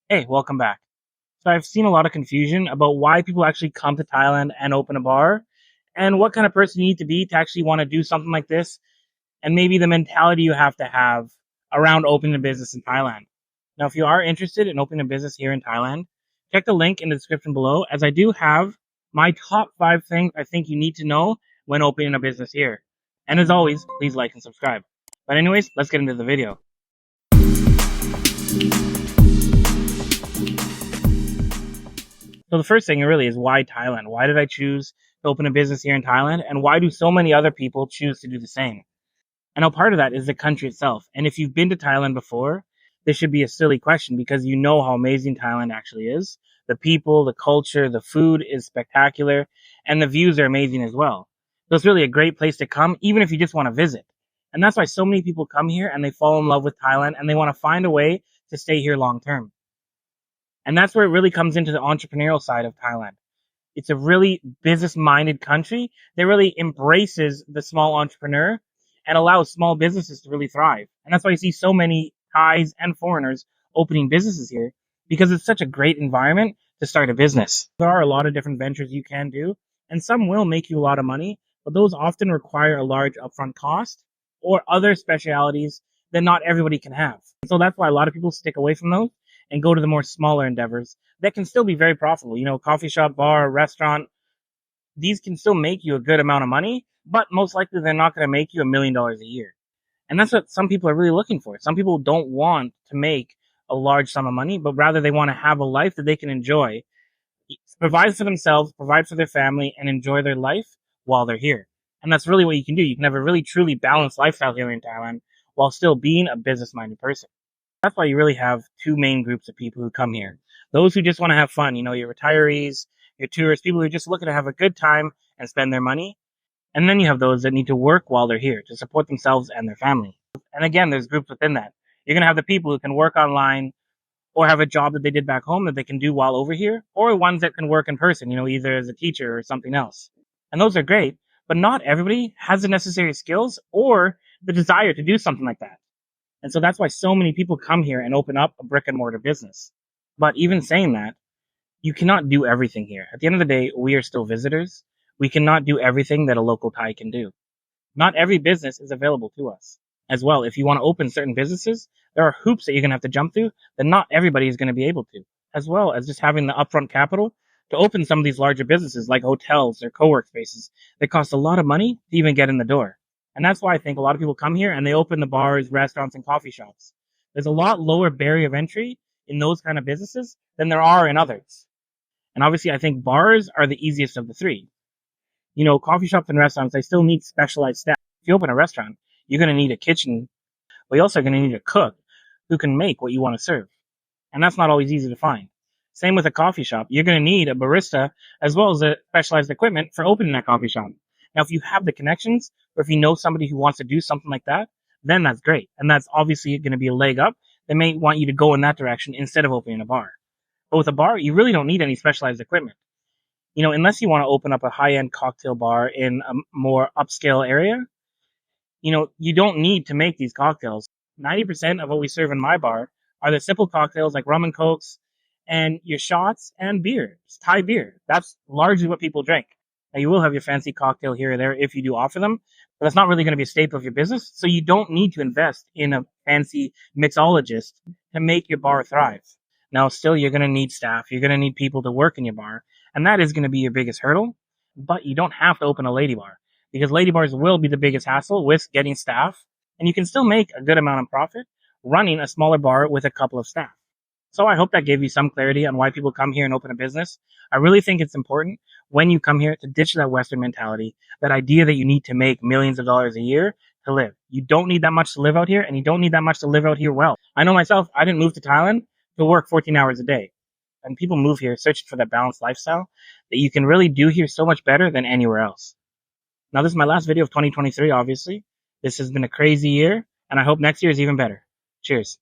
Hey, welcome back. So I've seen a lot of confusion about why people actually come to Thailand and open a bar and what kind of person you need to be to actually want to do something like this and maybe the mentality you have to have around opening a business in Thailand. Now, if you are interested in opening a business here in Thailand, check the link in the description below as I do have my top 5 things I think you need to know when opening a business here. And as always, please like and subscribe. But anyways, let's get into the video. So the first thing really is why Thailand? Why did I choose to open a business here in Thailand? And why do so many other people choose to do the same? And a part of that is the country itself. And if you've been to Thailand before, this should be a silly question because you know how amazing Thailand actually is. The people, the culture, the food is spectacular, and the views are amazing as well. So it's really a great place to come, even if you just want to visit. And that's why so many people come here and they fall in love with Thailand and they want to find a way to stay here long term. And that's where it really comes into the entrepreneurial side of Thailand. It's a really business minded country that really embraces the small entrepreneur and allows small businesses to really thrive. And that's why you see so many Thais and foreigners opening businesses here because it's such a great environment to start a business. There are a lot of different ventures you can do, and some will make you a lot of money, but those often require a large upfront cost or other specialities that not everybody can have. So that's why a lot of people stick away from those and go to the more smaller endeavors that can still be very profitable. You know, coffee shop, bar, restaurant, these can still make you a good amount of money, but most likely they're not going to make you $1 million a year. And that's what some people are really looking for. Some people don't want to make a large sum of money, but rather they want to have a life that they can enjoy, provide for themselves, provide for their family, and enjoy their life while they're here. And that's really what you can do. You can have a really truly balanced lifestyle here in Thailand while still being a business minded person. That's why you really have two main groups of people who come here. Those who just want to have fun, you know, your retirees, your tourists, people who are just looking to have a good time and spend their money. And then you have those that need to work while they're here to support themselves and their family. And again, there's groups within that. You're going to have the people who can work online or have a job that they did back home that they can do while over here, or ones that can work in person, you know, either as a teacher or something else. And those are great, but not everybody has the necessary skills or the desire to do something like that. And so that's why so many people come here and open up a brick and mortar business. But even saying that, you cannot do everything here. At the end of the day, we are still visitors. We cannot do everything that a local Thai can do. Not every business is available to us. As well, if you want to open certain businesses, there are hoops that you're going to have to jump through that not everybody is going to be able to. As well as just having the upfront capital to open some of these larger businesses like hotels or co-work spaces that cost a lot of money to even get in the door. And that's why I think a lot of people come here and they open the bars, restaurants, and coffee shops. There's a lot lower barrier of entry in those kind of businesses than there are in others. And obviously, I think bars are the easiest of the three. You know, coffee shops and restaurants, they still need specialized staff. If you open a restaurant, you're going to need a kitchen, but you're also going to need a cook who can make what you want to serve. And that's not always easy to find. Same with a coffee shop. You're going to need a barista as well as the specialized equipment for opening that coffee shop. Now, if you have the connections, or if you know somebody who wants to do something like that, then that's great. And that's obviously going to be a leg up. They may want you to go in that direction instead of opening a bar. But with a bar, you really don't need any specialized equipment. You know, unless you want to open up a high-end cocktail bar in a more upscale area, you know, you don't need to make these cocktails. 90% of what we serve in my bar are the simple cocktails like rum and cokes and your shots and beer. It's Thai beer. That's largely what people drink. Now, you will have your fancy cocktail here or there if you do offer them, but that's not really going to be a staple of your business. So you don't need to invest in a fancy mixologist to make your bar thrive. Now, still, you're going to need staff. You're going to need people to work in your bar, and that is going to be your biggest hurdle, but you don't have to open a lady bar because lady bars will be the biggest hassle with getting staff, and you can still make a good amount of profit running a smaller bar with a couple of staff. So I hope that gave you some clarity on why people come here and open a business. I really think it's important when you come here to ditch that Western mentality, that idea that you need to make millions of dollars a year to live. You don't need that much to live out here, and you don't need that much to live out here well. I know myself, I didn't move to Thailand to work 14 hours a day. And people move here searching for that balanced lifestyle that you can really do here so much better than anywhere else. Now, this is my last video of 2023, obviously. This has been a crazy year, and I hope next year is even better. Cheers.